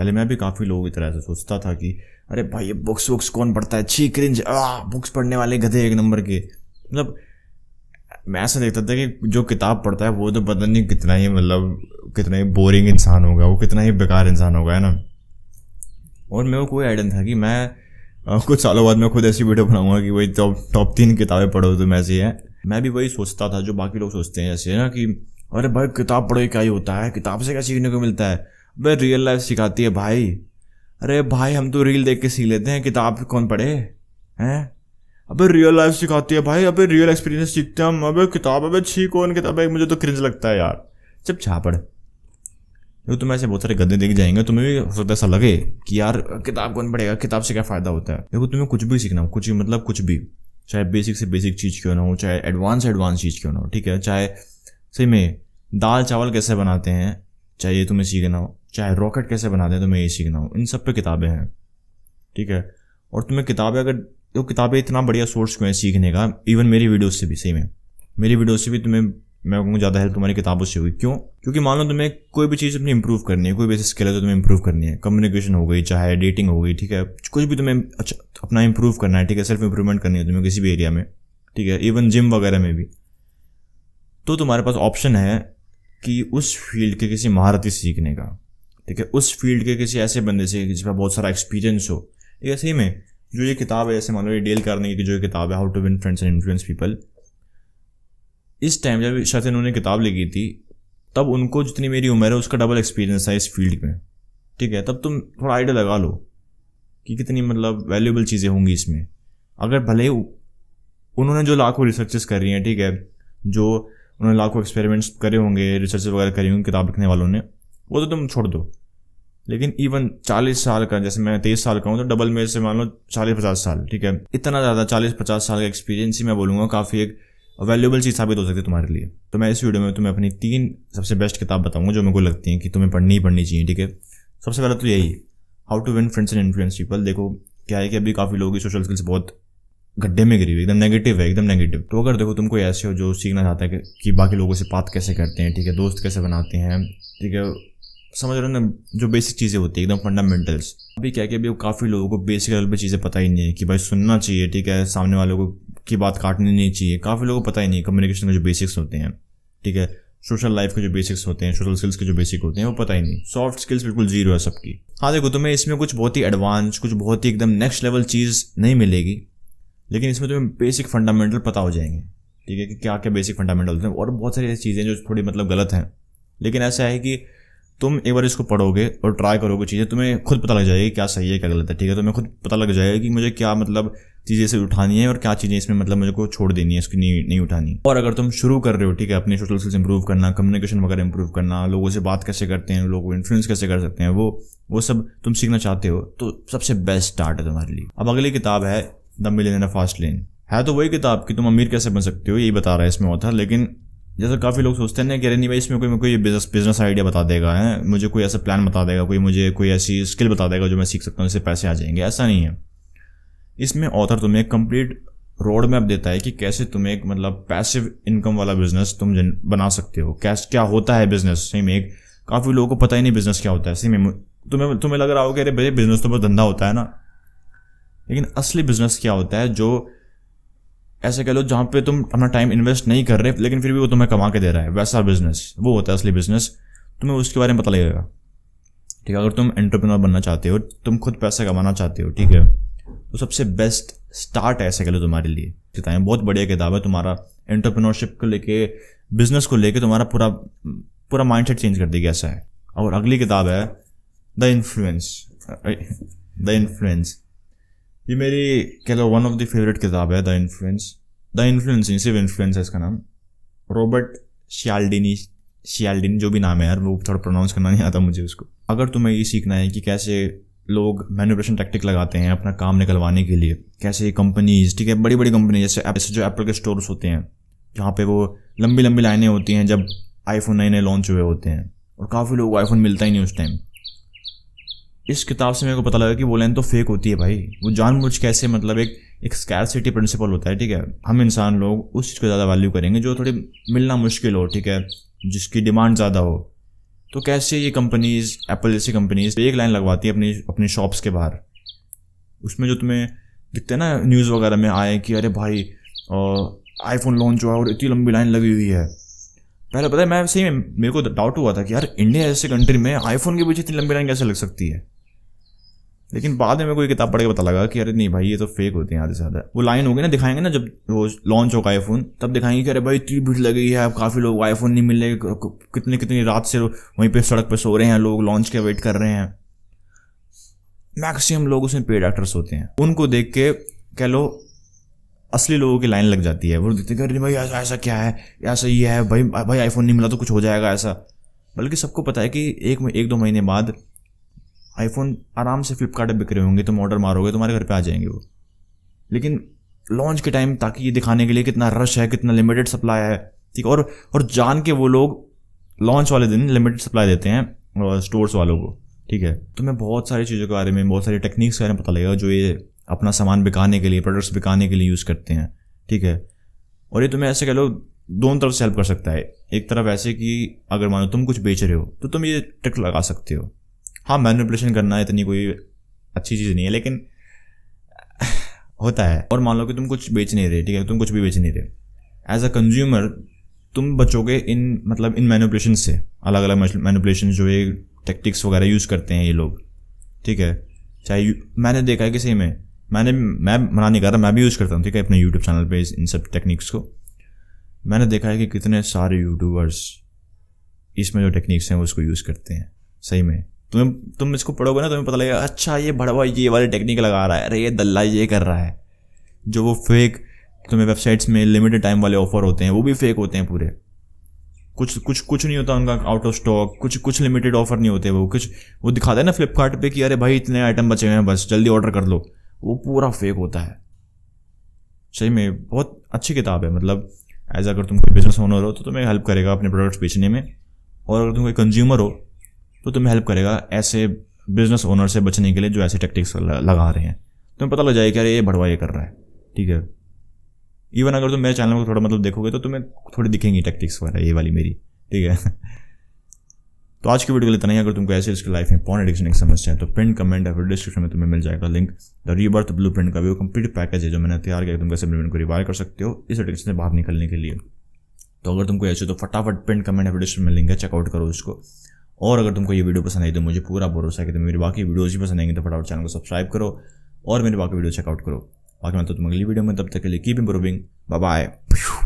पहले मैं भी काफ़ी लोगों की तरह से सोचता था कि अरे भाई ये बुक्स कौन पढ़ता है, छी क्रिंज, बुक्स पढ़ने वाले गधे एक नंबर के। मतलब मैं ऐसा देखता था कि जो किताब पढ़ता है वो तो पता नहीं कितना ही मतलब कितना ही बोरिंग इंसान होगा, वो कितना ही बेकार इंसान होगा, है ना। और मेरे को कोई आइडिया नहीं था कि मैं कुछ सालों बाद मैं खुद ऐसी वीडियो बनाऊंगा कि वही टॉप 3 किताबें पढ़ो तुम ऐसी है। मैं भी वही सोचता था जो बाकी लोग सोचते हैं, जैसे ना कि अरे भाई किताब पढ़ो क्या ही होता है, किताब से क्या सीखने को मिलता है, भाई रियल लाइफ सिखाती है भाई। अरे भाई हम तो रील देख के सीख लेते हैं, किताब कौन पढ़े हैं। अबे रियल लाइफ सिखाती है भाई, अबे रियल एक्सपीरियंस सीखते हैं हम। अबे किताब, अबे छी कौन किताब है, मुझे तो क्रिंज लगता है यार, जब छापड़। देखो तुम्हें ऐसे बहुत सारे गद्दे दिख जाएंगे, तुम्हें भी हो सकता है ऐसा लगे कि यार किताब कौन पढ़ेगा, किताब से क्या फ़ायदा होता है। देखो तुम्हें कुछ भी सीखना हो, कुछ भी मतलब कुछ भी, चाहे बेसिक से बेसिक चीज़ क्यों ना हो, चाहे एडवांस चीज़ क्यों ना हो, ठीक है। चाहे सही में दाल चावल कैसे बनाते हैं चाहे ये तुम्हें सीखना हो, चाहे रॉकेट कैसे बनाते हैं तुम्हें ये सीखना हो, इन सब पे किताबें हैं, ठीक है। और तुम्हें किताबें अगर तो किताबें इतना बढ़िया सोर्स क्यों है सीखने का, इवन मेरी वीडियोस से भी, सही में मेरी वीडियोस से भी तुम्हें मैं कहूँगा ज़्यादा हेल्प तुम्हारी किताबों से हुई। क्यों? क्योंकि मान लो तुम्हें कोई भी चीज़ अपनी इंप्रूव करनी है, कोई बेसिक स्किल है तो तुम्हें इंप्रूव करनी है, कम्युनिकेशन हो गई, चाहे डेटिंग हो गई, ठीक है, कुछ भी तुम्हें अच्छा अपना इंप्रूव करना है, ठीक है, सेल्फ इंप्रूवमेंट करनी है तुम्हें किसी भी एरिया में, ठीक है, इवन जिम वगैरह में भी, तो तुम्हारे पास ऑप्शन है कि उस फील्ड के किसी महारती सीखने का, ठीक है, उस फील्ड के किसी ऐसे बंदे से जिसका बहुत सारा एक्सपीरियंस हो, ठीक है। सही में जो ये किताब है, जैसे मान लो ये डेल कार्नेगी की जो ये किताब है, how to win friends and influence people, इस टाइम जब शायद इन्होंने किताब लिखी थी तब उनको जितनी मेरी उम्र है उसका डबल एक्सपीरियंस है इस फील्ड में, ठीक है। तब तुम थोड़ा आइडिया लगा लो कि कितनी मतलब वैल्यूएबल चीज़ें होंगी इसमें। अगर भले ही उन्होंने जो लाखों रिसर्चेस कर रही हैं, ठीक है, जो उन्होंने लाखों एक्सपेरिमेंट्स करे होंगे, रिसर्च वगैरह करी होंगी किताब लिखने वालों ने, वो तो तुम छोड़ दो। लेकिन इवन 40 साल का, जैसे मैं 23 साल का हूँ, तो डबल में से मान लो 40-50 साल, ठीक है, इतना ज़्यादा 40-50 साल का एक्सपीरियंस ही मैं बोलूँगा काफ़ी एक वैल्यूएबल चीज़ साबित हो सकती है तुम्हारे लिए। तो मैं इस वीडियो में तुम्हें अपनी 3 सबसे बेस्ट किताब बताऊँगा जो मेरे को लगती हैं कि तुम्हें पढ़नी ही पढ़नी चाहिए, ठीक है। सबसे पहले तो यही how to win friends and influence people. देखो क्या है कि अभी काफ़ी लोगों की सोशल स्किल्स बहुत गड्ढे में गिरी हुई, एकदम नेगेटिव है, एकदम नेगेटिव। तो अगर देखो तुम कोई ऐसे हो जो सीखना चाहता है कि बाकी लोगों से बात कैसे करते हैं, ठीक है, दोस्त कैसे बनाते हैं, ठीक है, समझ रहे हो ना, जो बेसिक चीज़ें होती है एकदम फंडामेंटल्स। अभी क्या कि अभी काफ़ी लोगों को बेसिक लेवल पे चीज़ें पता ही नहीं है कि भाई सुनना चाहिए, ठीक है, सामने वालों को की बात काटनी नहीं चाहिए। काफ़ी लोगों को पता ही नहीं कम्युनिकेशन के जो बेसिक्स होते हैं, ठीक है, सोशल लाइफ के जो बेसिक्स होते हैं, सोशल स्किल्स के जो बेसिक होते हैं वो पता ही नहीं। सॉफ्ट स्किल्स बिल्कुल जीरो है सबकी। हाँ देखो तुम्हें इसमें कुछ बहुत ही एडवांस, कुछ बहुत ही एकदम नेक्स्ट लेवल चीज़ नहीं मिलेगी, लेकिन इसमें तुम्हें बेसिक फंडामेंटल पता हो जाएंगे, ठीक है, कि क्या क्या बेसिक फंडामेंटल होते हैं। और बहुत सारी ऐसी चीज़ें जो थोड़ी मतलब गलत हैं, लेकिन ऐसा है कि तुम एक बार इसको पढ़ोगे और ट्राई करोगे चीज़ें, तुम्हें खुद पता लग जाएगी क्या सही है क्या गलत है, ठीक है। तुम्हें खुद पता लग जाएगा कि मुझे क्या मतलब चीज़ें से उठानी है और क्या चीज़ें इसमें मतलब मुझे को छोड़ देनी है, इसकी नहीं उठानी। और अगर तुम शुरू कर रहे हो, ठीक है, अपनी सोशल स्किल्स इंप्रूव करना, कम्युनिकेशन वगैरह इंप्रूव करना, लोगों से बात कैसे करते हैं, लोगों को इन्फ्लुएंस कैसे कर सकते हैं, वो सब तुम सीखना चाहते हो, तो सबसे बेस्ट स्टार्ट है तुम्हारे लिए। अब अगली किताब है द मिलियनेयर फास्ट लेन। है तो वही किताब कि तुम अमीर कैसे बन सकते हो, यही बता रहा है इसमें ऑथर। लेकिन जैसे काफ़ी लोग सोचते हैं ना कि अरे नहीं भाई इसमें कोई कोई बिजनेस आइडिया बता देगा, है मुझे कोई ऐसा प्लान बता देगा, कोई मुझे कोई ऐसी स्किल बता देगा जो मैं सीख सकता हूँ, इससे पैसे आ जाएंगे। ऐसा नहीं है। इसमें ऑथर तुम्हें एक कंप्लीट रोड मैप देता है कि कैसे तुम्हें एक मतलब पैसिव इनकम वाला बिजनेस तुम बना सकते हो। क्या होता है बिजनेस, सही में एक काफ़ी लोगों को पता ही नहीं बिजनेस क्या होता है। सही में तुम्हें लग रहा हो कि अरे भाई बिजनेस तो बहुत धंधा होता है ना, लेकिन असली बिजनेस क्या होता है, जो ऐसे कह लो जहाँ पे तुम अपना टाइम इन्वेस्ट नहीं कर रहे लेकिन फिर भी वो तुम्हें कमा के दे रहा है, वैसा बिजनेस वो होता है असली बिजनेस। तुम्हें उसके बारे में पता लगेगा, ठीक है। अगर तुम एंटरप्रेन्योर बनना चाहते हो, तुम खुद पैसा कमाना चाहते हो, ठीक है, तो सबसे बेस्ट स्टार्ट ऐसे कह लो तुम्हारे लिए। किताबें बहुत बढ़िया किताब है, तुम्हारा एंटरप्रेन्योरशिप को लेके, बिजनेस को लेके तुम्हारा पूरा माइंडसेट चेंज कर देगी, ऐसा है। और अगली किताब है द इन्फ्लुएंस। ये मेरी कह लो वन ऑफ द फेवरेट किताब है, द इन्फ्लुएंस नहीं सिर्फ इन्फ्लुएंस है इसका नाम। रॉबर्ट शियाल्डिनी जो भी नाम है यार, वो थोड़ा प्रोनाउंस करना नहीं आता मुझे उसको। अगर तुम्हें ये सीखना है कि कैसे लोग मैनिपुलेशन टैक्टिक लगाते हैं अपना काम निकलवाने के लिए, कैसे कंपनीज, ठीक है, बड़ी बड़ी कंपनी जैसे जो एप्पल के स्टोर्स होते हैं जहाँ पे वो लंबी लंबी लाइनें होती हैं जब आईफोन नए लॉन्च हुए होते हैं, और काफ़ी लोगों को आईफोन मिलता ही नहीं उस टाइम। इस किताब से मेरे को पता लगा कि वो लाइन तो फेक होती है भाई। वो जानबूझ कैसे मतलब एक स्कैरसिटी प्रिंसिपल होता है, ठीक है। हम इंसान लोग उस चीज़ को ज़्यादा वैल्यू करेंगे जो थोड़ी मिलना मुश्किल हो, ठीक है, जिसकी डिमांड ज़्यादा हो, तो कैसे ये कंपनीज, एप्पल जैसी कंपनीज एक लाइन लगवाती है अपनी अपनी शॉप्स के बाहर, उसमें जो तुम्हें दिखते हैं ना न्यूज़ वगैरह में आए कि अरे भाई आईफोन लॉन्च हुआ और इतनी लंबी लाइन लगी हुई है। पहले पता है मैं सही में मेरे को डाउट हुआ था कि यार इंडिया जैसे कंट्री में आईफोन के पीछे इतनी लंबी लाइन कैसे लग सकती है, लेकिन बाद में मेरे को ये किताब पढ़ के पता लगा कि अरे नहीं भाई ये तो फेक होते हैं आधे से ज़्यादा। वो लाइन होगी ना, दिखाएंगे ना जब वो लॉन्च होगा आईफोन, तब दिखाएंगे कि अरे भाई इतनी भीड़ लगी है, अब काफ़ी लोग आईफोन नहीं मिल रहे, कितनी कितनी रात से वहीं पे सड़क पे सो रहे हैं लोग, लॉन्च के वेट कर रहे हैं। मैक्सिमम लोग उसमें पेड एक्टर्स होते हैं, उनको देख के कह लो असली लोगों की लाइन लग जाती है। वो देखते हैं अरे भाई ऐसा ऐसा क्या है, ऐसा ये है भाई, भाई आईफोन नहीं मिला तो कुछ हो जाएगा ऐसा। बल्कि सबको पता है कि एक दो महीने बाद आईफोन आराम से फ्लिपकार्ट पे बिक रहे होंगे, तुम ऑर्डर मारोगे तुम्हारे घर पे आ जाएंगे वो। लेकिन लॉन्च के टाइम ताकि ये दिखाने के लिए कितना रश है, कितना लिमिटेड सप्लाई है, ठीक है, और जान के वो लोग लॉन्च वाले दिन लिमिटेड सप्लाई देते हैं स्टोर्स वालों को, ठीक है। तुम्हें बहुत सारी चीज़ों के बारे में, बहुत सारी टेक्निक्स के बारे में पता लगेगा जो ये अपना सामान बिकाने के लिए, प्रोडक्ट्स बिकाने के लिए यूज़ करते हैं, ठीक है। और ये तुम्हें ऐसे कह लो दोनों तरफ से हेल्प कर सकता है। एक तरफ ऐसे कि अगर मानो तुम कुछ बेच रहे हो तो तुम ये ट्रिक लगा सकते हो। हाँ, मैनिपुलेशन करना इतनी कोई अच्छी चीज़ नहीं है, लेकिन होता है। और मान लो कि तुम कुछ बेच नहीं रहे, ठीक है, तुम कुछ भी बेच नहीं रहे, एज अ कंज्यूमर तुम बचोगे इन मैनिपुलेशन से, अलग अलग मैनिपुलेशन जो ये टेक्टिक्स वगैरह यूज़ करते हैं ये लोग, ठीक है। चाहे मैंने देखा है कि सही में मैं मना नहीं कर रहा, मैं भी यूज़ करता हूँ, ठीक है, अपने यूट्यूब चैनल पे इन सब टेक्निक्स को। मैंने देखा है कि कितने सारे यूट्यूबर्स इसमें जो टेक्निक्स हैं वो उसको यूज़ करते हैं। सही में तुम इसको पढ़ोगे ना तुम्हें पता लगेगा, अच्छा ये भड़वा ये वाली टेक्निक लगा रहा है, अरे ये दल्ला ये कर रहा है। जो वो फेक तुम्हें वेबसाइट्स में लिमिटेड टाइम वाले ऑफर होते हैं वो भी फेक होते हैं पूरे। कुछ नहीं होता उनका आउट ऑफ स्टॉक, कुछ लिमिटेड ऑफर नहीं होते। वो दिखाते हैं ना फ्लिपकार्ट पे कि अरे भाई इतने आइटम बचे हुए हैं बस जल्दी ऑर्डर कर लो, वो पूरा फेक होता है। सही में बहुत अच्छी किताब है, मतलब एज अगर तुम कोई बिजनेस ओनर हो तो तुम्हें हेल्प करेगा अपने प्रोडक्ट्स बेचने में, और अगर तुम कोई कंज्यूमर हो तो तुम्हें हेल्प करेगा ऐसे बिजनेस ओनर से बचने के लिए जो ऐसे टेक्टिक्स लगा रहे हैं। तुम्हें पता लग जाएगा कि अरे ये भड़वा ये कर रहा है, ठीक है। इवन अगर तुम मेरे चैनल को थोड़ा मतलब देखोगे तो तुम्हें थोड़ी दिखेंगी टेक्टिक्स वगैरह ये वाली मेरी, ठीक है। तो आज की वीडियो के लिए इतना ही। अगर तुमको ऐसे इसकी लाइफ में पॉर्न एडिक्शन की समस्या है तो पिन कमेंट या फिर डिस्क्रिप्शन में तुम्हें मिल जाएगा लिंक। द रीबर्थ ब्लूप्रिंट का भी वो कंप्लीट पैकेज है जो मैंने तैयार किया, तुम कैसे ब्लूप्रिंट को रिवाइव कर सकते हो इस एडिक्शन से बाहर निकलने के लिए। तो अगर तुमको ऐसे तो फटाफट पिन कमेंट या फिर डिस्क्रिप्शन में लिंक है, चेकआउट करो उसको। और अगर तुमको ये वीडियो पसंद आई तो मुझे पूरा भरोसा है कि तुम्हें मेरी बाकी वीडियोज़ भी पसंद आएंगी, तो फटाफट चैनल को सब्सक्राइब करो और मेरी बाकी वीडियो चेकआउट करो। बाकी मैं तो तुम अगली वीडियो में, तब तक के लिए कीप इंप्रूविंग, बाय बाय।